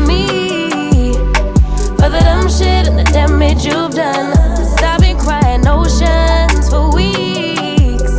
me for the dumb shit and the damage you've done. 'Cause I've been crying oceans for weeks.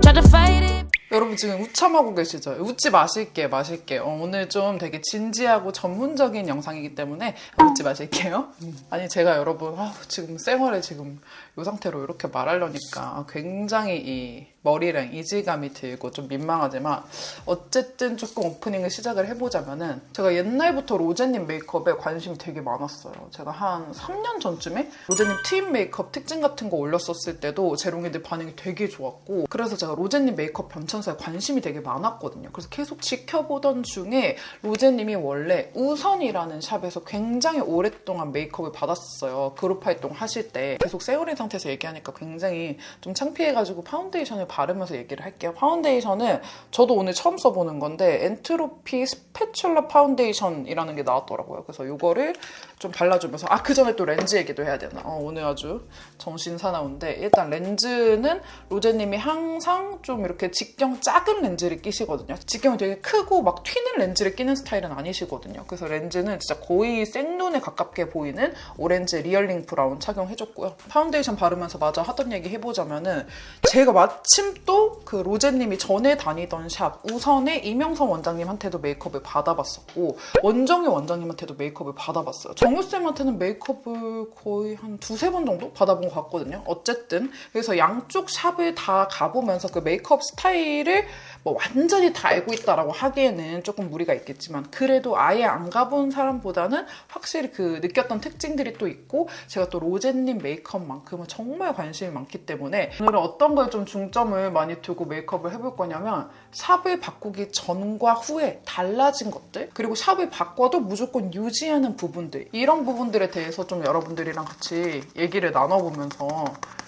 Tried to fight it. 여러분 지금 우참하고 계시죠? 웃지 마실게요. 오늘 좀 되게 진지하고 전문적인 영상이기 때문에 웃지 마실게요. 아니 제가 여러분 지금 쌩얼에 지금 이 상태로 이렇게 말하려니까 굉장히 이 머리랑 이질감이 들고 좀 민망하지만 어쨌든 조금 오프닝을 시작을 해보자면은 제가 옛날부터 로제님 메이크업에 관심이 되게 많았어요. 제가 한 3년 전쯤에 로제님 트윈 메이크업 특징 같은 거 올렸었을 때도 제롱이들 반응이 되게 좋았고 그래서 제가 로제님 메이크업 변천사에 관심이 되게 많았거든요. 그래서 계속 지켜보던 중에 로제님이 원래 우선이라는 샵에서 굉장히 오랫동안 메이크업을 받았었어요. 그룹 활동 하실 때 계속 세월인 상태에서 얘기하니까 굉장히 좀 창피해가지고 파운데이션을 바르면서 얘기를 할게요. 파운데이션은 저도 오늘 처음 써보는 건데 엔트로피 스패츌라 파운데이션이라는 게 나왔더라고요. 그래서 이거를 좀 발라주면서 그 전에 또 렌즈 얘기도 해야 되나? 오늘 아주 정신 사나운데 일단 렌즈는 로제님이 항상 좀 이렇게 직경 작은 렌즈를 끼시거든요. 직경이 되게 크고 막 튀는 렌즈를 끼는 스타일은 아니시거든요. 그래서 렌즈는 진짜 거의 생눈에 가깝게 보이는 오렌지 리얼링 브라운 착용해줬고요. 파운데이션 바르면서 마저 하던 얘기 해보자면은 제가 마침 또 그 로제님이 전에 다니던 샵 우선의 이명선 원장님한테도 메이크업을 받아봤었고 원정희 원장님한테도 메이크업을 받아봤어요. 정우쌤한테는 메이크업을 거의 한 두세 번 정도 받아본 것 같거든요. 어쨌든 그래서 양쪽 샵을 다 가보면서 그 메이크업 스타일을 뭐 완전히 다 알고 있다라고 하기에는 조금 무리가 있겠지만 그래도 아예 안 가본 사람보다는 확실히 그 느꼈던 특징들이 또 있고 제가 또 로제님 메이크업만큼은 정말 관심이 많기 때문에 오늘은 어떤 걸 좀 중점을 많이 두고 메이크업을 해볼 거냐면 샵을 바꾸기 전과 후에 달라진 것들 그리고 샵을 바꿔도 무조건 유지하는 부분들 이런 부분들에 대해서 좀 여러분들이랑 같이 얘기를 나눠보면서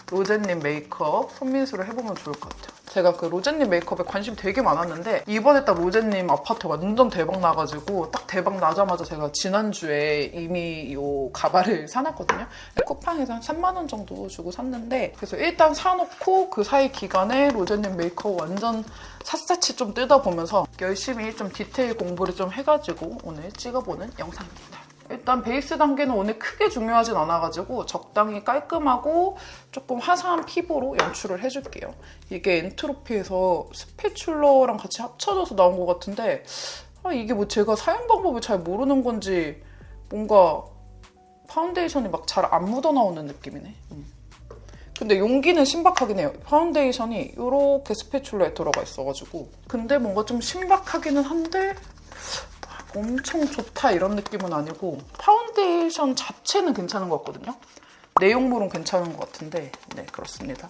로제님 메이크업 손민수를 해보면 좋을 것 같아요. 제가 그 로제님 메이크업에 관심 되게 많았는데 이번에 딱 로제님 아파트 완전 대박 나가지고 딱 대박 나자마자 제가 지난주에 이미 이 가발을 사놨거든요. 쿠팡에서 한 3만 원 정도 주고 샀는데 그래서 일단 사놓고 그 사이 기간에 로제님 메이크업 완전 샅샅이 좀 뜯어보면서 열심히 좀 디테일 공부를 좀 해가지고 오늘 찍어보는 영상입니다. 일단 베이스 단계는 오늘 크게 중요하진 않아가지고 적당히 깔끔하고 조금 화사한 피부로 연출을 해줄게요. 이게 엔트로피에서 스패츌러랑 같이 합쳐져서 나온 것 같은데 이게 뭐 제가 사용 방법을 잘 모르는 건지 뭔가 파운데이션이 막 잘 안 묻어나오는 느낌이네. 근데 용기는 신박하긴 해요. 파운데이션이 이렇게 스패츌러에 들어가 있어가지고 근데 뭔가 좀 신박하기는 한데 엄청 좋다 이런 느낌은 아니고 파운데이션 자체는 괜찮은 것 같거든요. 내용물은 괜찮은 것 같은데 네 그렇습니다.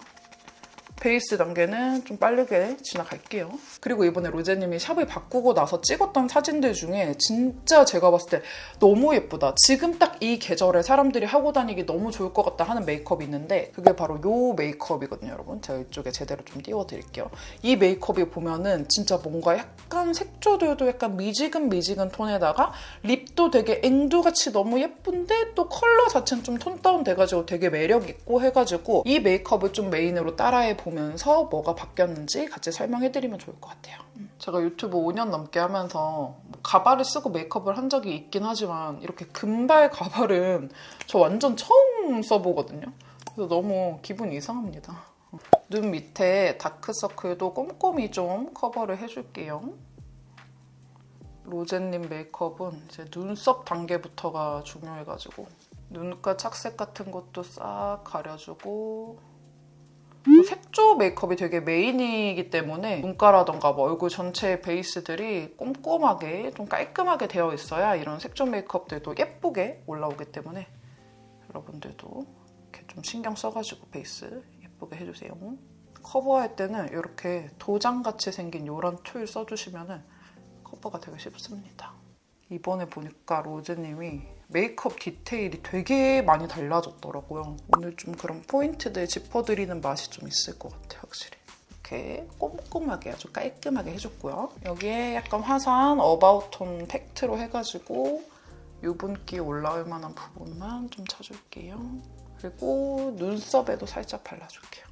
베이스 단계는 좀 빠르게 지나갈게요. 그리고 이번에 로제님이 샵을 바꾸고 나서 찍었던 사진들 중에 진짜 제가 봤을 때 너무 예쁘다. 지금 딱 이 계절에 사람들이 하고 다니기 너무 좋을 것 같다 하는 메이크업이 있는데 그게 바로 요 메이크업이거든요, 여러분. 제가 이쪽에 제대로 좀 띄워드릴게요. 이 메이크업이 보면은 진짜 뭔가 약간 색조들도 약간 미지근 톤에다가 립도 되게 앵두같이 너무 예쁜데 또 컬러 자체는 좀 톤 다운 돼가지고 되게 매력있고 해가지고 이 메이크업을 좀 메인으로 따라해 보면서 뭐가 바뀌었는지 같이 설명해드리면 좋을 것 같아요. 제가 유튜브 5년 넘게 하면서 가발을 쓰고 메이크업을 한 적이 있긴 하지만 이렇게 금발 가발은 저 완전 처음 써보거든요. 그래서 너무 기분이 이상합니다. 눈 밑에 다크서클도 꼼꼼히 좀 커버를 해줄게요. 로제님 메이크업은 이제 눈썹 단계부터가 중요해가지고 눈가 착색 같은 것도 싹 가려주고 또 색조 메이크업이 되게 메인이기 때문에 눈가라던가 뭐 얼굴 전체의 베이스들이 꼼꼼하게 좀 깔끔하게 되어 있어야 이런 색조 메이크업들도 예쁘게 올라오기 때문에 여러분들도 이렇게 좀 신경 써가지고 베이스 예쁘게 해주세요. 커버할 때는 이렇게 도장같이 생긴 이런 툴 써주시면 커버가 되게 쉽습니다. 이번에 보니까 로제님이 메이크업 디테일이 되게 많이 달라졌더라고요. 오늘 좀 그런 포인트들 짚어드리는 맛이 좀 있을 것 같아요, 확실히. 이렇게 꼼꼼하게 아주 깔끔하게 해줬고요. 여기에 약간 화사한 어바웃톤 팩트로 해가지고 유분기 올라올 만한 부분만 좀 쳐줄게요. 그리고 눈썹에도 살짝 발라줄게요.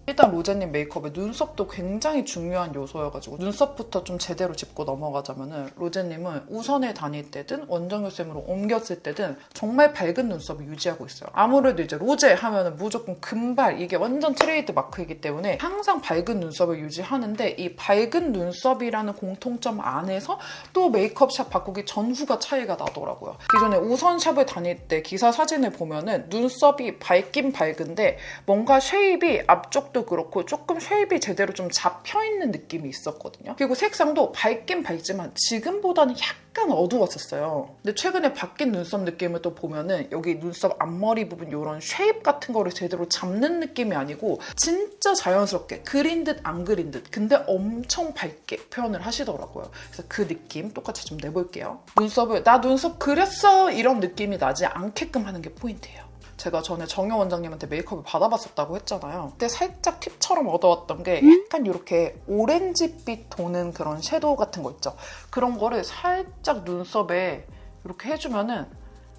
일단 로제님 메이크업의 눈썹도 굉장히 중요한 요소여가지고 눈썹부터 좀 제대로 짚고 넘어가자면은 로제님은 우선에 다닐 때든 원정교쌤으로 옮겼을 때든 정말 밝은 눈썹을 유지하고 있어요. 아무래도 이제 로제 하면은 무조건 금발, 이게 완전 트레이드 마크이기 때문에 항상 밝은 눈썹을 유지하는데 이 밝은 눈썹이라는 공통점 안에서 또 메이크업샵 바꾸기 전후가 차이가 나더라고요. 기존에 우선샵을 다닐 때 기사 사진을 보면은 눈썹이 밝긴 밝은데 뭔가 쉐입이 앞쪽도 그렇고 조금 쉐입이 제대로 좀 잡혀있는 느낌이 있었거든요. 그리고 색상도 밝긴 밝지만 지금보다는 약간 어두웠었어요. 근데 최근에 바뀐 눈썹 느낌을 또 보면은 여기 눈썹 앞머리 부분 이런 쉐입 같은 거를 제대로 잡는 느낌이 아니고 진짜 자연스럽게 그린 듯 안 그린 듯 근데 엄청 밝게 표현을 하시더라고요. 그래서 그 느낌 똑같이 좀 내볼게요. 눈썹을 나 눈썹 그렸어 이런 느낌이 나지 않게끔 하는 게 포인트예요. 제가 전에 정효 원장님한테 메이크업을 받아봤었다고 했잖아요. 그때 살짝 팁처럼 얻어왔던 게 약간 이렇게 오렌지빛 도는 그런 섀도우 같은 거 있죠. 그런 거를 살짝 눈썹에 이렇게 해주면은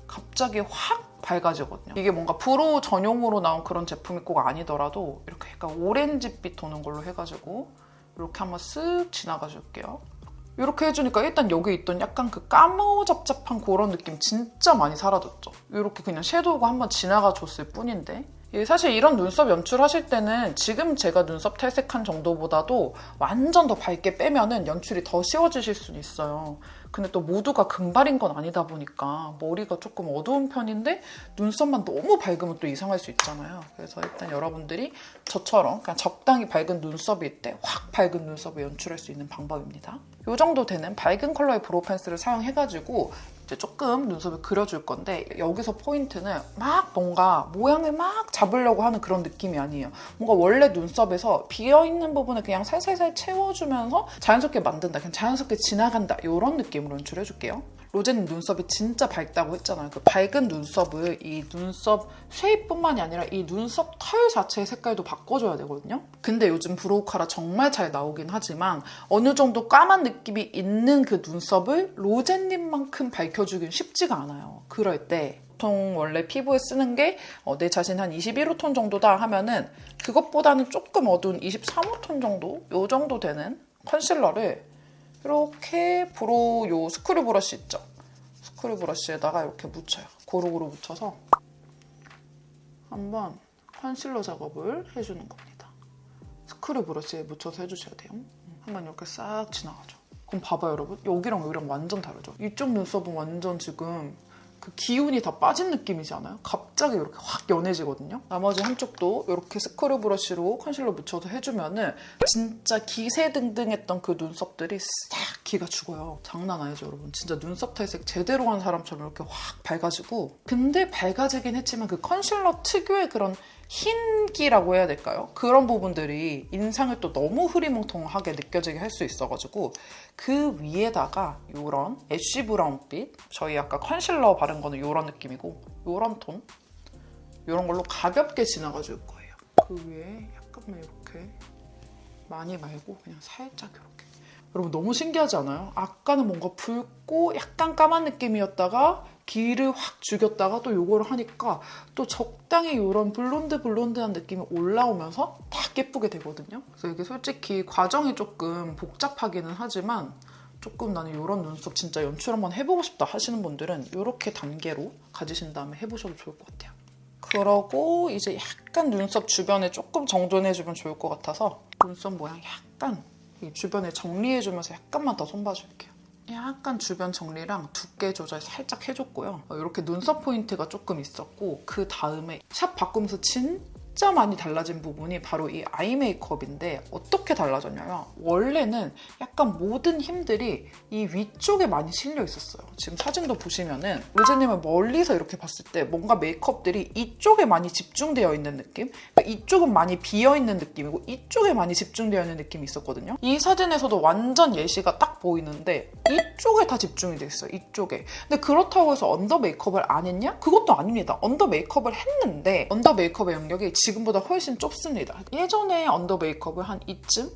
갑자기 확 밝아지거든요. 이게 뭔가 브로우 전용으로 나온 그런 제품이 꼭 아니더라도 이렇게 약간 오렌지빛 도는 걸로 해가지고 이렇게 한번 쓱 지나가 줄게요. 이렇게 해주니까 일단 여기 있던 약간 그 까무잡잡한 그런 느낌 진짜 많이 사라졌죠. 이렇게 그냥 섀도우가 한번 지나가 줬을 뿐인데 사실 이런 눈썹 연출하실 때는 지금 제가 눈썹 탈색한 정도보다도 완전 더 밝게 빼면은 연출이 더 쉬워지실 수는 있어요. 근데 또 모두가 금발인 건 아니다 보니까 머리가 조금 어두운 편인데 눈썹만 너무 밝으면 또 이상할 수 있잖아요. 그래서 일단 여러분들이 저처럼 그냥 적당히 밝은 눈썹일 때 확 밝은 눈썹을 연출할 수 있는 방법입니다. 이 정도 되는 밝은 컬러의 브로우 펜슬을 사용해가지고 이제 조금 눈썹을 그려줄 건데 여기서 포인트는 막 뭔가 모양을 막 잡으려고 하는 그런 느낌이 아니에요. 뭔가 원래 눈썹에서 비어있는 부분을 그냥 살살살 채워주면서 자연스럽게 만든다, 그냥 자연스럽게 지나간다 이런 느낌으로 연출해줄게요. 로제님 눈썹이 진짜 밝다고 했잖아요. 그 밝은 눈썹을 이 눈썹 쉐입뿐만이 아니라 이 눈썹 털 자체의 색깔도 바꿔줘야 되거든요. 근데 요즘 브로우 카라 정말 잘 나오긴 하지만 어느 정도 까만 느낌이 있는 그 눈썹을 로제님만큼 밝혀주긴 쉽지가 않아요. 그럴 때 보통 원래 피부에 쓰는 게 내 자신 한 21호톤 정도다 하면은 그것보다는 조금 어두운 23호톤 정도? 요 정도 되는 컨실러를 이렇게 브로우 요 스크류 브러쉬 있죠? 스크류 브러쉬에다가 이렇게 묻혀요. 고루고루 묻혀서 한번 컨실러 작업을 해주는 겁니다. 스크류 브러쉬에 묻혀서 해주셔야 돼요. 한번 이렇게 싹 지나가죠. 그럼 봐봐요 여러분. 여기랑 여기랑 완전 다르죠? 이쪽 눈썹은 완전 지금 그 기운이 다 빠진 느낌이지 않아요? 갑자기 이렇게 확 연해지거든요. 나머지 한쪽도 이렇게 스크류 브러쉬로 컨실러 묻혀서 해주면은 진짜 기세등등했던 그 눈썹들이 싹 기가 죽어요. 장난 아니죠 여러분. 진짜 눈썹 탈색 제대로 한 사람처럼 이렇게 확 밝아지고, 근데 밝아지긴 했지만 그 컨실러 특유의 그런 흰기라고 해야 될까요? 그런 부분들이 인상을 또 너무 흐리멍텅하게 느껴지게 할 수 있어가지고 그 위에다가 이런 애쉬 브라운빛, 저희 아까 컨실러 바른 거는 이런 느낌이고 이런 톤, 이런 걸로 가볍게 지나가줄 거예요. 그 위에 약간만 이렇게, 많이 말고 그냥 살짝 이렇게. 여러분 너무 신기하지 않아요? 아까는 뭔가 붉고 약간 까만 느낌이었다가 기를 확 죽였다가 또 요거를 하니까 또 적당히 이런 블론드한 느낌이 올라오면서 딱 예쁘게 되거든요. 그래서 이게 솔직히 과정이 조금 복잡하기는 하지만 조금 나는 이런 눈썹 진짜 연출 한번 해보고 싶다 하시는 분들은 이렇게 단계로 가지신 다음에 해보셔도 좋을 것 같아요. 그러고 이제 약간 눈썹 주변에 조금 정돈해주면 좋을 것 같아서 눈썹 모양 약간 이 주변에 정리해주면서 약간만 더 손봐줄게요. 약간 주변 정리랑 두께 조절 살짝 해줬고요. 이렇게 눈썹 포인트가 조금 있었고, 그 다음에 샵 바꾸면서 진짜 많이 달라진 부분이 바로 이 아이 메이크업인데, 어떻게 달라졌냐면 원래는 약간 모든 힘들이 이 위쪽에 많이 실려 있었어요. 지금 사진도 보시면은 로제님을 멀리서 이렇게 봤을 때 뭔가 메이크업들이 이쪽에 많이 집중되어 있는 느낌? 그러니까 이쪽은 많이 비어있는 느낌이고 이쪽에 많이 집중되어 있는 느낌이 있었거든요. 이 사진에서도 완전 예시가 딱 보이는데 이쪽에 다 집중이 돼 있어요. 이쪽에. 근데 그렇다고 해서 언더 메이크업을 안 했냐? 그것도 아닙니다. 언더 메이크업을 했는데 언더 메이크업의 영역이 지금보다 훨씬 좁습니다. 예전에 언더 메이크업을 한 이쯤?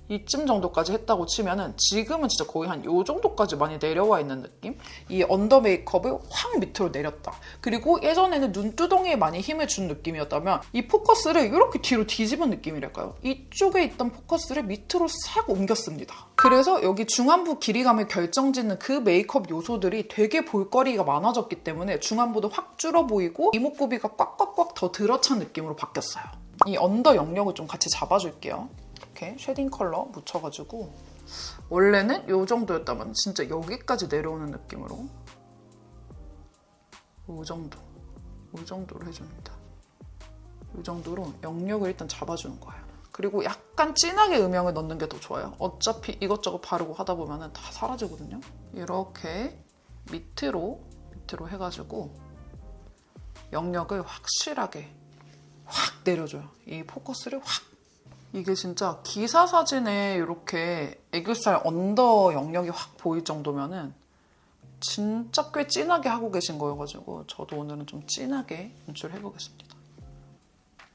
이쯤 정도까지 했다고 치면은 지금은 진짜 거의 한 요 정도까지 많이 내려와 있는 느낌? 이 언더 메이크업을 확 밑으로 내렸다. 그리고 예전에는 눈두덩이에 많이 힘을 준 느낌이었다면 이 포커스를 이렇게 뒤로 뒤집은 느낌이랄까요? 이쪽에 있던 포커스를 밑으로 싹 옮겼습니다. 그래서 여기 중안부 길이감을 결정짓는 그 메이크업 요소들이 되게 볼거리가 많아졌기 때문에 중안부도 확 줄어 보이고 이목구비가 꽉꽉꽉 더 들어찬 느낌으로 바뀌었어요. 이 언더 영역을 좀 같이 잡아줄게요. 이렇게 쉐딩 컬러 묻혀가지고 원래는 이 정도였다면 진짜 여기까지 내려오는 느낌으로 이 정도로 해줍니다. 이 정도로 영역을 일단 잡아주는 거예요. 그리고 약간 진하게 음영을 넣는 게 더 좋아요. 어차피 이것저것 바르고 하다 보면 다 사라지거든요. 이렇게 밑으로 해가지고 영역을 확실하게 확 내려줘요. 이 포커스를 확. 이게 진짜 기사 사진에 이렇게 애교살 언더 영역이 확 보일 정도면은 진짜 꽤 진하게 하고 계신 거여가지고 저도 오늘은 좀 진하게 연출해보겠습니다.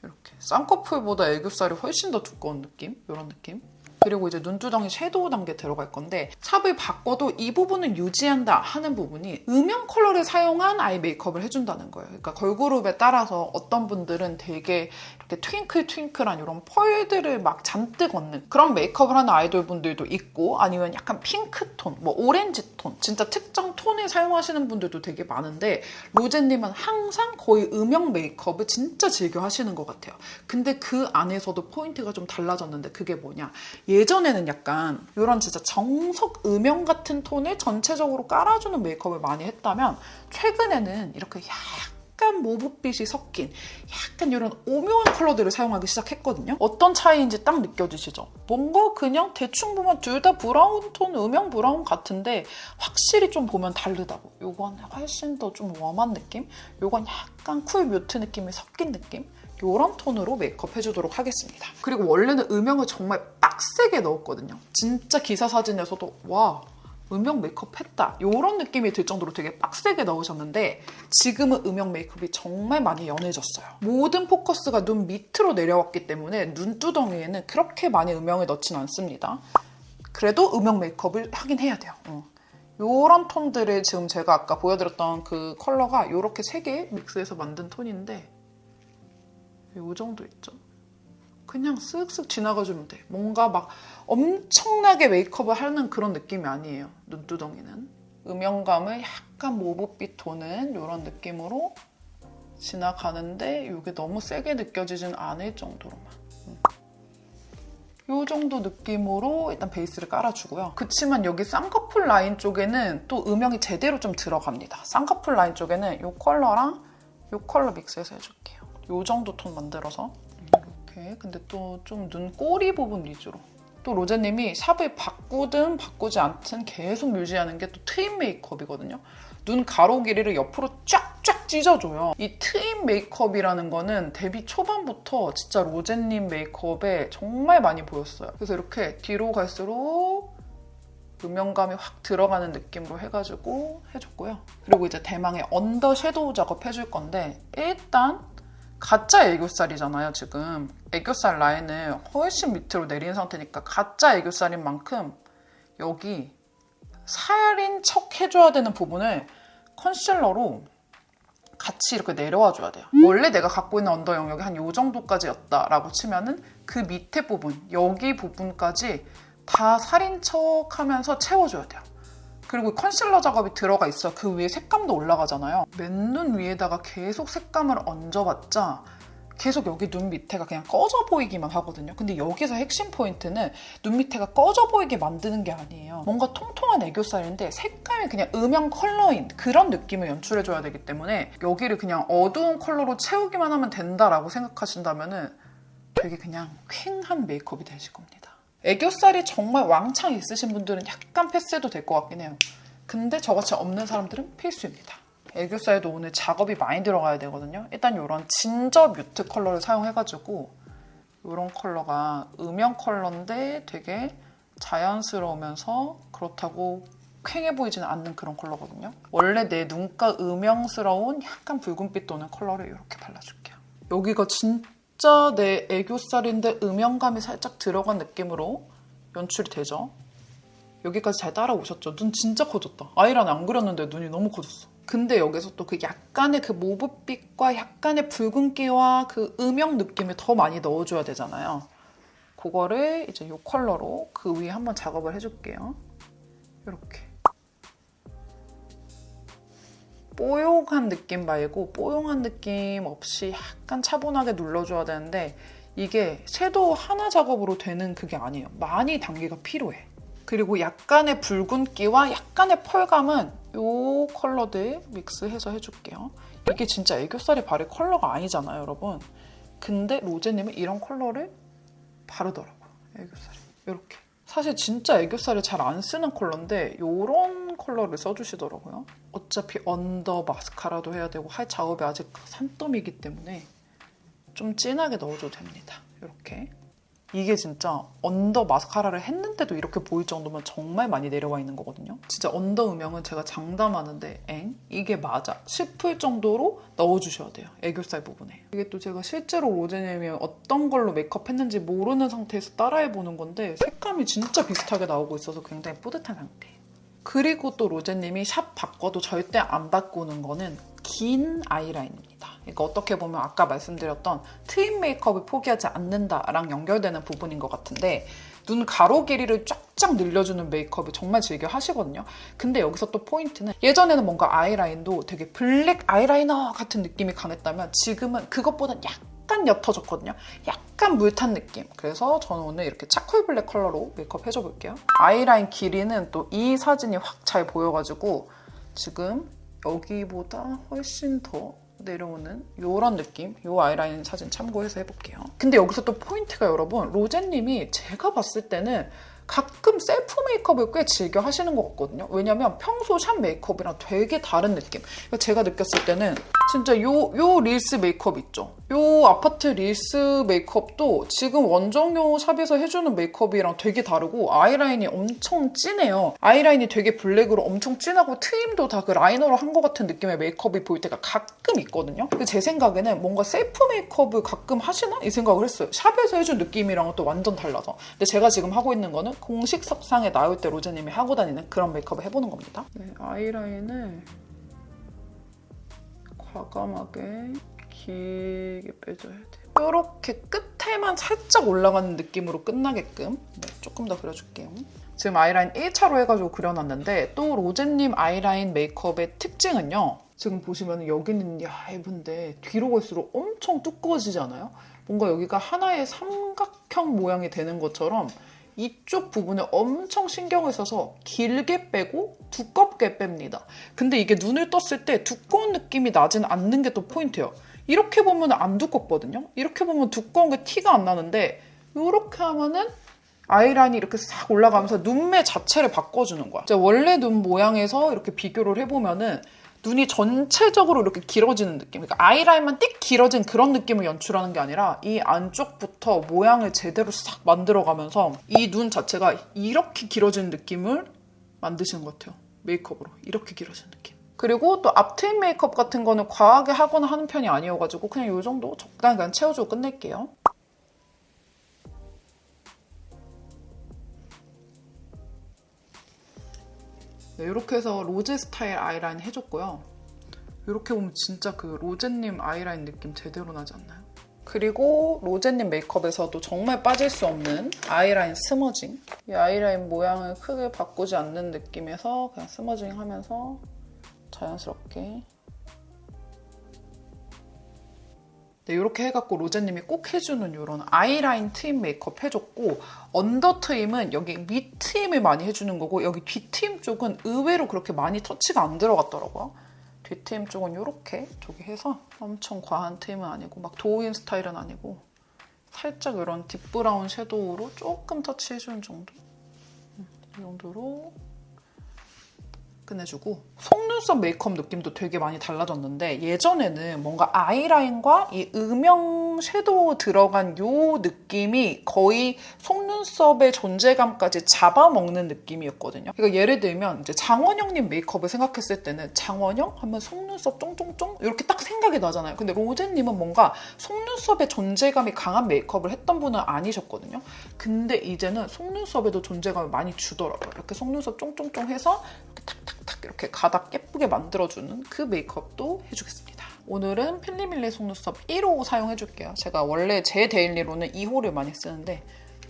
이렇게 쌍꺼풀보다 애교살이 훨씬 더 두꺼운 느낌? 이런 느낌? 그리고 이제 눈두덩이 섀도우 단계 들어갈 건데 샵을 바꿔도 이 부분은 유지한다 하는 부분이 음영 컬러를 사용한 아이 메이크업을 해준다는 거예요. 그러니까 걸그룹에 따라서 어떤 분들은 되게 이렇게 트윙클한 이런 펄들을 막 잔뜩 얹는 그런 메이크업을 하는 아이돌 분들도 있고 아니면 약간 핑크톤, 뭐 오렌지 톤, 진짜 특정 톤을 사용하시는 분들도 되게 많은데 로제님은 항상 거의 음영 메이크업을 진짜 즐겨 하시는 것 같아요. 근데 그 안에서도 포인트가 좀 달라졌는데 그게 뭐냐? 예전에는 약간 이런 진짜 정석 음영 같은 톤을 전체적으로 깔아주는 메이크업을 많이 했다면 최근에는 이렇게 약간 모브빛이 섞인 약간 이런 오묘한 컬러들을 사용하기 시작했거든요. 어떤 차이인지 딱 느껴지시죠? 뭔가 그냥 대충 보면 둘 다 브라운 톤, 음영 브라운 같은데 확실히 좀 보면 다르다고. 요건 훨씬 더 좀 웜한 느낌? 요건 약간 쿨 뮤트 느낌이 섞인 느낌? 이런 톤으로 메이크업 해주도록 하겠습니다. 그리고 원래는 음영을 정말 빡세게 넣었거든요. 진짜 기사 사진에서도 와 음영 메이크업 했다 이런 느낌이 들 정도로 되게 빡세게 넣으셨는데 지금은 음영 메이크업이 정말 많이 연해졌어요. 모든 포커스가 눈 밑으로 내려왔기 때문에 눈두덩이에는 그렇게 많이 음영을 넣진 않습니다. 그래도 음영 메이크업을 하긴 해야 돼요. 이런 톤들을 지금 제가 아까 보여드렸던 그 컬러가 이렇게 3개 믹스해서 만든 톤인데 이 정도 있죠? 그냥 쓱쓱 지나가주면 돼. 뭔가 막 엄청나게 메이크업을 하는 그런 느낌이 아니에요. 눈두덩이는. 음영감을 약간 모브빛 도는 이런 느낌으로 지나가는데 이게 너무 세게 느껴지진 않을 정도로만. 이 정도 느낌으로 일단 베이스를 깔아주고요. 그치만 여기 쌍꺼풀 라인 쪽에는 또 음영이 제대로 좀 들어갑니다. 쌍꺼풀 라인 쪽에는 이 컬러랑 이 컬러 믹스해서 해줄게요. 이 정도 톤 만들어서 이렇게. 근데 또 좀 눈꼬리 부분 위주로. 또 로제님이 샵을 바꾸든 바꾸지 않든 계속 유지하는 게 또 트임 메이크업이거든요. 눈 가로 길이를 옆으로 쫙쫙 찢어줘요. 이 트임 메이크업이라는 거는 데뷔 초반부터 진짜 로제님 메이크업에 정말 많이 보였어요. 그래서 이렇게 뒤로 갈수록 음영감이 확 들어가는 느낌으로 해가지고 해줬고요. 그리고 이제 대망의 언더 섀도우 작업 해줄 건데 일단 가짜 애교살이잖아요. 지금 애교살 라인을 훨씬 밑으로 내린 상태니까 가짜 애교살인 만큼 여기 살인 척 해줘야 되는 부분을 컨실러로 같이 이렇게 내려와 줘야 돼요. 원래 내가 갖고 있는 언더 영역이 한 이 정도까지였다라고 치면은 그 밑에 부분, 여기 부분까지 다 살인 척 하면서 채워줘야 돼요. 그리고 컨실러 작업이 들어가 있어 그 위에 색감도 올라가잖아요. 맨눈 위에다가 계속 색감을 얹어봤자 계속 여기 눈 밑에가 그냥 꺼져 보이기만 하거든요. 근데 여기서 핵심 포인트는 눈 밑에가 꺼져 보이게 만드는 게 아니에요. 뭔가 통통한 애교살인데 색감이 그냥 음영 컬러인 그런 느낌을 연출해줘야 되기 때문에 여기를 그냥 어두운 컬러로 채우기만 하면 된다라고 생각하신다면 되게 그냥 퀭한 메이크업이 되실 겁니다. 애교살이 정말 왕창 있으신 분들은 약간 패스해도 될 것 같긴 해요. 근데 저같이 없는 사람들은 필수입니다. 애교살에도 오늘 작업이 많이 들어가야 되거든요. 일단 이런 진저 뮤트 컬러를 사용해가지고 이런 컬러가 음영 컬러인데 되게 자연스러우면서 그렇다고 퀭해 보이지는 않는 그런 컬러거든요. 원래 내 눈가 음영스러운 약간 붉은빛 도는 컬러를 이렇게 발라줄게요. 여기가 진짜 내 애교살인데 음영감이 살짝 들어간 느낌으로 연출이 되죠? 여기까지 잘 따라오셨죠? 눈 진짜 커졌다. 아이라인 안 그렸는데 눈이 너무 커졌어. 근데 여기서 또 그 약간의 그 모브빛과 약간의 붉은기와 그 음영 느낌을 더 많이 넣어줘야 되잖아요. 그거를 이제 이 컬러로 그 위에 한번 작업을 해줄게요. 이렇게. 뽀용한 느낌 말고 뽀용한 느낌 없이 약간 차분하게 눌러줘야 되는데 이게 섀도우 하나 작업으로 되는 그게 아니에요. 많이 단계가 필요해. 그리고 약간의 붉은기와 약간의 펄감은 이 컬러들 믹스해서 해줄게요. 이게 진짜 애교살이 바를 컬러가 아니잖아요, 여러분. 근데 로제님이 이런 컬러를 바르더라고요, 애교살이. 이렇게. 사실 진짜 애교살을 잘 안 쓰는 컬러인데 이런 컬러를 써주시더라고요. 어차피 언더 마스카라도 해야 되고 할 작업이 아직 산더미이기 때문에 좀 진하게 넣어줘도 됩니다. 이렇게. 이게 진짜 언더 마스카라를 했는데도 이렇게 보일 정도면 정말 많이 내려와 있는 거거든요. 진짜 언더 음영은 제가 장담하는데 이게 맞아 싶을 정도로 넣어주셔야 돼요. 애교살 부분에. 이게 또 제가 실제로 로제님이 어떤 걸로 메이크업 했는지 모르는 상태에서 따라해보는 건데 색감이 진짜 비슷하게 나오고 있어서 굉장히 뿌듯한 상태예요. 그리고 또 로제님이 샵 바꿔도 절대 안 바꾸는 거는 긴 아이라인입니다. 그러니까 어떻게 보면 아까 말씀드렸던 트임 메이크업을 포기하지 않는다랑 연결되는 부분인 것 같은데 눈 가로 길이를 쫙쫙 늘려주는 메이크업을 정말 즐겨 하시거든요. 근데 여기서 또 포인트는 예전에는 뭔가 아이라인도 되게 블랙 아이라이너 같은 느낌이 강했다면 지금은 그것보다는 약간 옅어졌거든요. 약간 물탄 느낌. 그래서 저는 오늘 이렇게 차콜 블랙 컬러로 메이크업 해줘볼게요. 아이라인 길이는 또 이 사진이 확 잘 보여가지고 지금 여기보다 훨씬 더 내려오는 이런 느낌, 이 아이라인 사진 참고해서 해볼게요. 근데 여기서 또 포인트가 여러분, 로제님이 제가 봤을 때는 가끔 셀프 메이크업을 꽤 즐겨 하시는 것 같거든요. 왜냐면 평소 샵 메이크업이랑 되게 다른 느낌. 그러니까 제가 느꼈을 때는 진짜 요 릴스 메이크업 있죠. 요 아파트 릴스 메이크업도 지금 원정요 샵에서 해주는 메이크업이랑 되게 다르고 아이라인이 엄청 진해요. 아이라인이 되게 블랙으로 엄청 진하고 트임도 다 그 라이너로 한 것 같은 느낌의 메이크업이 보일 때가 가끔 있거든요. 근데 제 생각에는 뭔가 셀프 메이크업을 가끔 하시나? 이 생각을 했어요. 샵에서 해준 느낌이랑은 또 완전 달라서. 근데 제가 지금 하고 있는 거는 공식 석상에 나올 때 로제님이 하고 다니는 그런 메이크업을 해보는 겁니다. 네, 아이라인을 과감하게 길게 빼줘야 돼요. 이렇게 끝에만 살짝 올라가는 느낌으로 끝나게끔 조금 더 그려줄게요. 지금 아이라인 1차로 해가지고 그려놨는데 또 로제님 아이라인 메이크업의 특징은요. 지금 보시면 여기는 얇은데 뒤로 갈수록 엄청 두꺼워지지 않아요? 뭔가 여기가 하나의 삼각형 모양이 되는 것처럼 이쪽 부분에 엄청 신경을 써서 길게 빼고 두껍게 뺍니다. 근데 이게 눈을 떴을 때 두꺼운 느낌이 나진 않는 게 또 포인트예요. 이렇게 보면 안 두껍거든요. 이렇게 보면 두꺼운 게 티가 안 나는데 이렇게 하면은 아이라인이 이렇게 싹 올라가면서 눈매 자체를 바꿔주는 거야. 원래 눈 모양에서 이렇게 비교를 해보면은 눈이 전체적으로 이렇게 길어지는 느낌. 그러니까 아이라인만 띡 길어진 그런 느낌을 연출하는 게 아니라 이 안쪽부터 모양을 제대로 싹 만들어가면서 이 눈 자체가 이렇게 길어지는 느낌을 만드시는 것 같아요. 메이크업으로. 이렇게 길어지는 느낌. 그리고 또 앞트임 메이크업 같은 거는 과하게 하거나 하는 편이 아니어가지고 그냥 이 정도 적당히 그냥 채워주고 끝낼게요. 네, 이렇게 해서 로제 스타일 아이라인 해줬고요. 이렇게 보면 진짜 그 로제님 아이라인 느낌 제대로 나지 않나요? 그리고 로제님 메이크업에서도 정말 빠질 수 없는 아이라인 스머징. 이 아이라인 모양을 크게 바꾸지 않는 느낌에서 그냥 스머징 하면서 자연스럽게. 네, 이렇게 해갖고 로제님이 꼭 해주는 이런 아이라인 트임 메이크업 해줬고 언더 트임은 여기 밑 트임을 많이 해주는 거고 여기 뒤 트임 쪽은 의외로 그렇게 많이 터치가 안 들어갔더라고요. 뒤 트임 쪽은 이렇게 저기 해서 엄청 과한 트임은 아니고 막 도우인 스타일은 아니고 살짝 이런 딥브라운 섀도우로 조금 터치해주는 정도. 이 정도로 끝내주고 속눈썹 메이크업 느낌도 되게 많이 달라졌는데 예전에는 뭔가 아이라인과 이 음영 섀도우 들어간 요 느낌이 거의 속눈썹의 존재감까지 잡아먹는 느낌이었거든요. 그러니까 예를 들면 이제 장원영님 메이크업을 생각했을 때는 장원영 하면 속눈썹 쫑쫑쫑 이렇게 딱 생각이 나잖아요. 근데 로제님은 뭔가 속눈썹의 존재감이 강한 메이크업을 했던 분은 아니셨거든요. 근데 이제는 속눈썹에도 존재감을 많이 주더라고요. 이렇게 속눈썹 쫑쫑쫑 해서 이렇게 탁탁탁 이렇게 가닥 예쁘게 만들어주는 그 메이크업도 해주겠습니다. 오늘은 필리밀리 속눈썹 1호 사용해줄게요. 제가 원래 제 데일리로는 2호를 많이 쓰는데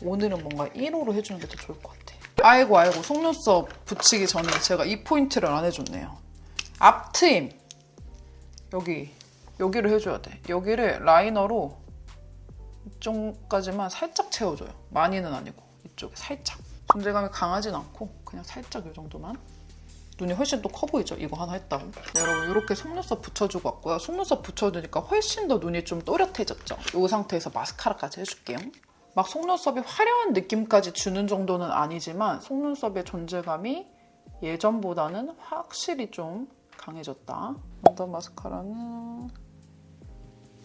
오늘은 뭔가 1호로 해주는 게 더 좋을 것 같아요. 아이고 속눈썹 붙이기 전에 제가 이 포인트를 안 해줬네요. 앞트임 여기를 해줘야 돼. 여기를 라이너로 이쪽까지만 살짝 채워줘요. 많이는 아니고 이쪽에 살짝. 존재감이 강하진 않고 그냥 살짝 이 정도만. 눈이 훨씬 또 커 보이죠? 이거 하나 했다고. 네, 여러분 이렇게 속눈썹 붙여주고 왔고요. 속눈썹 붙여주니까 훨씬 더 눈이 좀 또렷해졌죠? 이 상태에서 마스카라까지 해줄게요. 막 속눈썹이 화려한 느낌까지 주는 정도는 아니지만 속눈썹의 존재감이 예전보다는 확실히 좀 강해졌다. 언더 마스카라는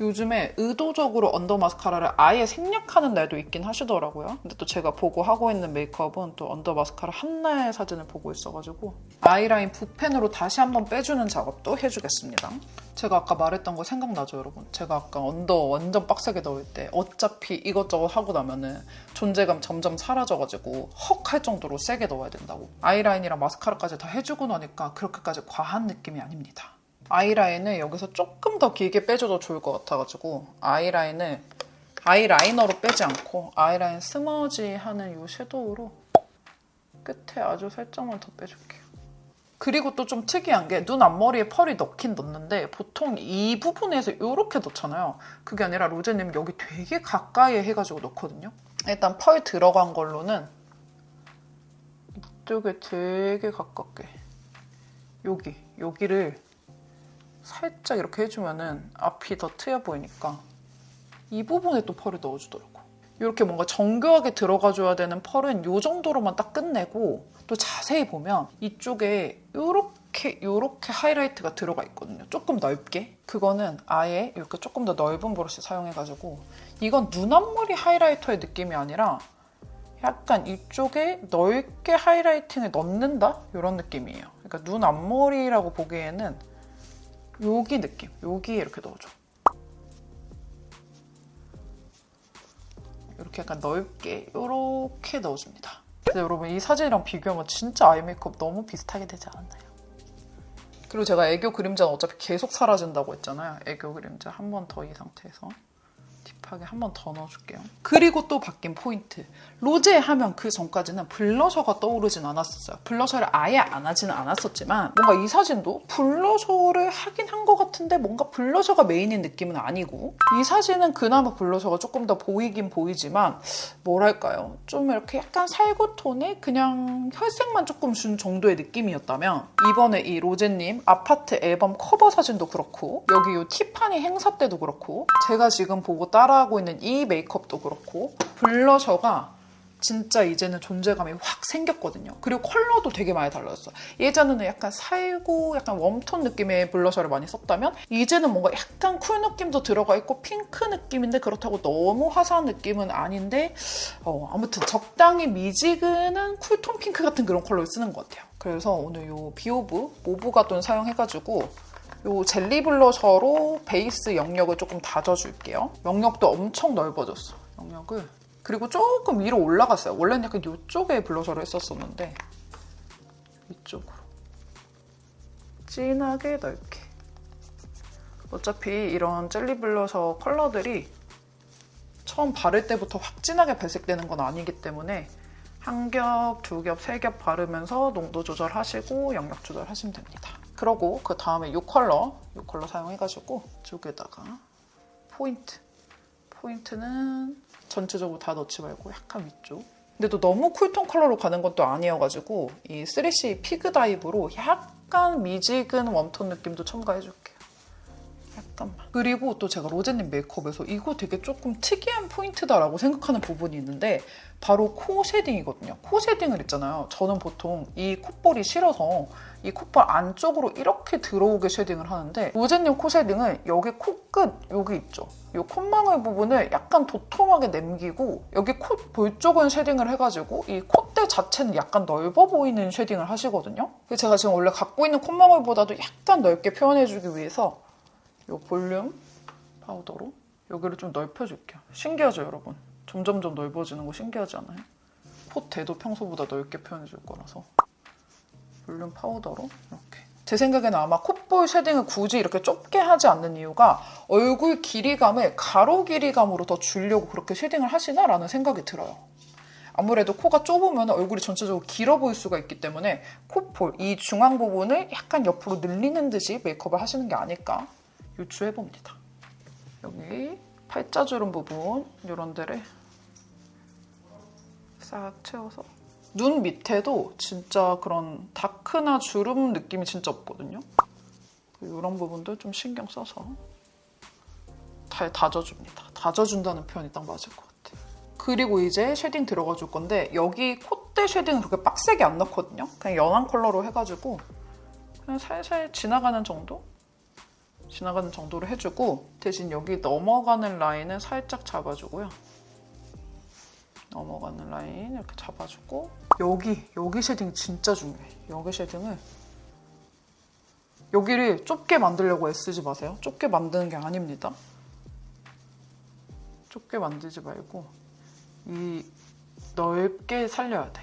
요즘에 의도적으로 언더 마스카라를 아예 생략하는 날도 있긴 하시더라고요. 근데 또 제가 보고 하고 있는 메이크업은 또 언더 마스카라 한날 사진을 보고 있어가지고 아이라인 붓펜으로 다시 한번 빼주는 작업도 해주겠습니다. 제가 아까 말했던 거 생각나죠, 여러분? 제가 아까 언더 완전 빡세게 넣을 때 어차피 이것저것 하고 나면은 존재감 점점 사라져가지고 헉 할 정도로 세게 넣어야 된다고. 아이라인이랑 마스카라까지 다 해주고 나니까 그렇게까지 과한 느낌이 아닙니다. 아이라인을 여기서 조금 더 길게 빼줘도 좋을 것 같아가지고 아이라인을 아이라이너로 빼지 않고 아이라인 스머지하는 이 섀도우로 끝에 아주 살짝만 더 빼줄게요. 그리고 또 좀 특이한 게 눈 앞머리에 펄이 넣긴 넣는데 보통 이 부분에서 이렇게 넣잖아요. 그게 아니라 로제님 여기 되게 가까이에 해가지고 넣거든요. 일단 펄 들어간 걸로는 이쪽에 되게 가깝게 여기를 살짝 이렇게 해주면은 앞이 더 트여 보이니까 이 부분에 또 펄을 넣어주더라고. 이렇게 뭔가 정교하게 들어가줘야 되는 펄은 이 정도로만 딱 끝내고 또 자세히 보면 이쪽에 이렇게 하이라이트가 들어가 있거든요. 조금 넓게. 그거는 아예 이렇게 조금 더 넓은 브러쉬 사용해가지고 이건 눈 앞머리 하이라이터의 느낌이 아니라 약간 이쪽에 넓게 하이라이팅을 넣는다? 이런 느낌이에요. 그러니까 눈 앞머리라고 보기에는 여기 느낌, 여기에 이렇게 넣어줘. 이렇게 약간 넓게 이렇게 넣어줍니다. 근데 여러분 이 사진이랑 비교하면 진짜 아이 메이크업 너무 비슷하게 되지 않았나요? 그리고 제가 애교 그림자는 어차피 계속 사라진다고 했잖아요. 애교 그림자 한 번 더 이 상태에서 딥하게 한 번 더 넣어줄게요. 그리고 또 바뀐 포인트. 로제 하면 그 전까지는 블러셔가 떠오르진 않았었어요. 블러셔를 아예 안 하지는 않았었지만 뭔가 이 사진도 블러셔를 하긴 한 것 같은데 뭔가 블러셔가 메인인 느낌은 아니고 이 사진은 그나마 블러셔가 조금 더 보이긴 보이지만 뭐랄까요? 좀 이렇게 약간 살구톤에 그냥 혈색만 조금 준 정도의 느낌이었다면 이번에 이 로제님 아파트 앨범 커버 사진도 그렇고 여기 이 티파니 행사 때도 그렇고 제가 지금 보고 따라하고 있는 이 메이크업도 그렇고 블러셔가 진짜 이제는 존재감이 확 생겼거든요. 그리고 컬러도 되게 많이 달라졌어요. 예전에는 약간 살구, 약간 웜톤 느낌의 블러셔를 많이 썼다면 이제는 뭔가 약간 쿨 느낌도 들어가 있고 핑크 느낌인데 그렇다고 너무 화사한 느낌은 아닌데 아무튼 적당히 미지근한 쿨톤 핑크 같은 그런 컬러를 쓰는 것 같아요. 그래서 오늘 이 비오브 모브가돈 사용해가지고 이 젤리 블러셔로 베이스 영역을 조금 다져줄게요. 영역도 엄청 넓어졌어. 영역을. 그리고 조금 위로 올라갔어요. 원래는 약간 이쪽에 블러셔를 했었었는데 이쪽으로. 진하게 넓게. 어차피 이런 젤리 블러셔 컬러들이 처음 바를 때부터 확 진하게 발색되는 건 아니기 때문에 한 겹, 두 겹, 세 겹 바르면서 농도 조절하시고 영역 조절하시면 됩니다. 그러고 그 다음에 이 컬러 사용해가지고 이쪽에다가 포인트는 전체적으로 다 넣지 말고 약간 위쪽. 근데 또 너무 쿨톤 컬러로 가는 건 또 아니어가지고 이 3C 피그 다이브로 약간 미지근 웜톤 느낌도 첨가해줄게요. 잠깐만. 그리고 또 제가 로제님 메이크업에서 이거 되게 조금 특이한 포인트다라고 생각하는 부분이 있는데 바로 코 쉐딩이거든요. 코 쉐딩을 있잖아요. 저는 보통 이 콧볼이 싫어서 이 콧볼 안쪽으로 이렇게 들어오게 쉐딩을 하는데 로제님 코 쉐딩은 여기 코끝 여기 있죠. 이 콧망울 부분을 약간 도톰하게 남기고 여기 콧볼 쪽은 쉐딩을 해가지고 이 콧대 자체는 약간 넓어 보이는 쉐딩을 하시거든요. 그래서 제가 지금 원래 갖고 있는 콧망울보다도 약간 넓게 표현해주기 위해서 이 볼륨 파우더로 여기를 좀 넓혀줄게요. 신기하죠, 여러분? 점점점 넓어지는 거 신기하지 않아요? 콧대도 평소보다 넓게 표현해줄 거라서 볼륨 파우더로 이렇게. 제 생각에는 아마 콧볼 쉐딩을 굳이 이렇게 좁게 하지 않는 이유가 얼굴 길이감을 가로 길이감으로 더 주려고 그렇게 쉐딩을 하시나라는 생각이 들어요. 아무래도 코가 좁으면 얼굴이 전체적으로 길어 보일 수가 있기 때문에 콧볼, 이 중앙 부분을 약간 옆으로 늘리는 듯이 메이크업을 하시는 게 아닐까 유추해봅니다. 여기 팔자주름 부분 이런 데를 싹 채워서 눈 밑에도 진짜 그런 다크나 주름 느낌이 진짜 없거든요. 이런 부분도 좀 신경 써서 다져줍니다. 다져준다는 표현이 딱 맞을 것 같아요. 그리고 이제 쉐딩 들어가 줄 건데 여기 콧대 쉐딩은 그렇게 빡세게 안 넣거든요. 그냥 연한 컬러로 해가지고 그냥 살살 지나가는 정도로 해주고 대신 여기 넘어가는 라인은 살짝 잡아주고요. 넘어가는 라인 이렇게 잡아주고 여기 쉐딩 진짜 중요해. 여기 쉐딩을 여기를 좁게 만들려고 애쓰지 마세요. 좁게 만드는 게 아닙니다. 좁게 만들지 말고 이 넓게 살려야 돼.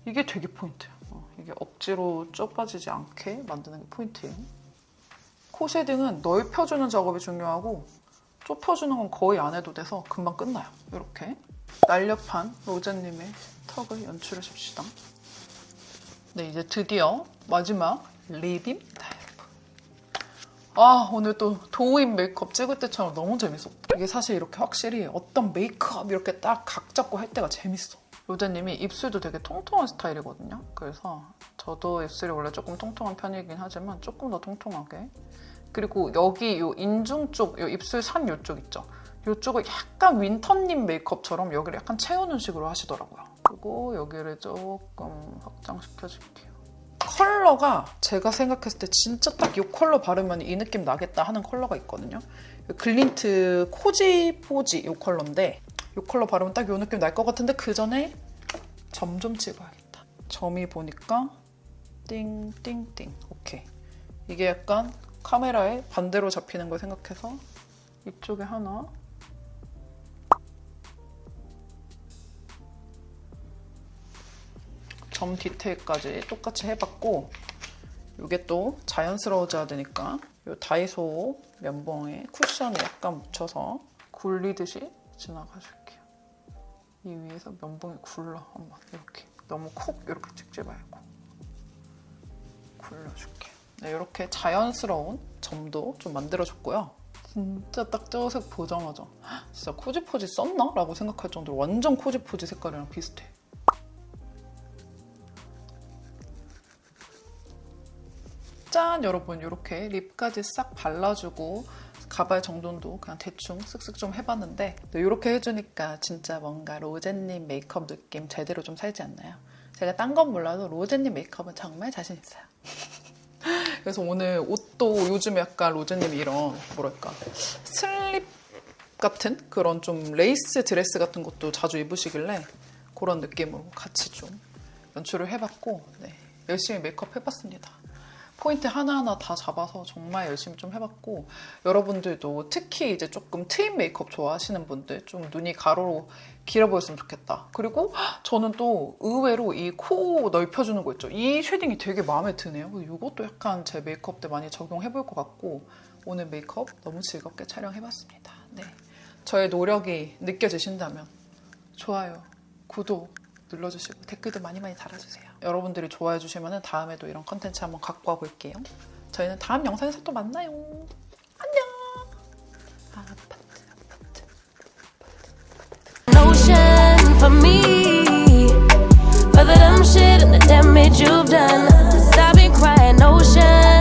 이게 되게 포인트야. 이게 억지로 좁아지지 않게 만드는 게 포인트예요. 코 쉐딩은 넓혀주는 작업이 중요하고 좁혀주는 건 거의 안 해도 돼서 금방 끝나요. 이렇게 날렵한 로제님의 턱을 연출해 줍시다. 네, 이제 드디어 마지막 립입니다, 여러분. 아, 오늘 또 도우인 메이크업 찍을 때처럼 너무 재밌었다. 이게 사실 이렇게 확실히 어떤 메이크업 이렇게 딱 각 잡고 할 때가 재밌어. 로제님이 입술도 되게 통통한 스타일이거든요. 그래서 저도 입술이 원래 조금 통통한 편이긴 하지만 조금 더 통통하게. 그리고 여기 요 인중 쪽, 요 입술 산 요쪽 있죠? 요쪽을 약간 윈터님 메이크업처럼 여기를 약간 채우는 식으로 하시더라고요. 그리고 여기를 조금 확장시켜줄게요. 컬러가 제가 생각했을 때 진짜 딱 이 컬러 바르면 이 느낌 나겠다 하는 컬러가 있거든요. 글린트 코지 포지 이 컬러인데 이 컬러 바르면 딱 이 느낌 날 것 같은데 그 전에 점 좀 찍어야겠다. 점이 보니까 띵띵띵. 오케이. 이게 약간 카메라에 반대로 잡히는 걸 생각해서 이쪽에 하나 점 디테일까지 똑같이 해봤고 이게 또 자연스러워져야 되니까 이 다이소 면봉에 쿠션을 약간 묻혀서 굴리듯이 지나가줄게요. 이 위에서 면봉이 굴러 한번 이렇게 너무 콕 이렇게 찍지 말고 굴려줄게요. 네, 이렇게 자연스러운 점도 좀 만들어줬고요. 진짜 딱 저 색 보자마자 진짜 코지포지 썼나? 라고 생각할 정도로 완전 코지포지 색깔이랑 비슷해. 짠! 여러분 이렇게 립까지 싹 발라주고 가발 정돈도 그냥 대충 쓱쓱 좀 해봤는데 이렇게 해주니까 진짜 뭔가 로제님 메이크업 느낌 제대로 좀 살지 않나요? 제가 딴 건 몰라도 로제님 메이크업은 정말 자신 있어요. 그래서 오늘 옷도 요즘 약간 로제님이 이런 뭐랄까 슬립 같은 그런 좀 레이스 드레스 같은 것도 자주 입으시길래 그런 느낌으로 같이 좀 연출을 해봤고 네, 열심히 메이크업 해봤습니다. 포인트 하나하나 다 잡아서 정말 열심히 좀 해봤고 여러분들도 특히 이제 조금 트임 메이크업 좋아하시는 분들 좀 눈이 가로로 길어 보였으면 좋겠다. 그리고 저는 또 의외로 이 코 넓혀주는 거 있죠. 이 쉐딩이 되게 마음에 드네요. 이것도 약간 제 메이크업 때 많이 적용해볼 것 같고 오늘 메이크업 너무 즐겁게 촬영해봤습니다. 네, 저의 노력이 느껴지신다면 좋아요, 구독 눌러주시고 댓글도 많이 달아주세요. 여러분들이 좋아해 주시면 다음에도 이런 컨텐츠 한번 갖고 와볼게요. 저희는 다음 영상에서 또 만나요. 안녕. Notion for me, for the dumb shit and the damage you've done. Stop it crying, ocean.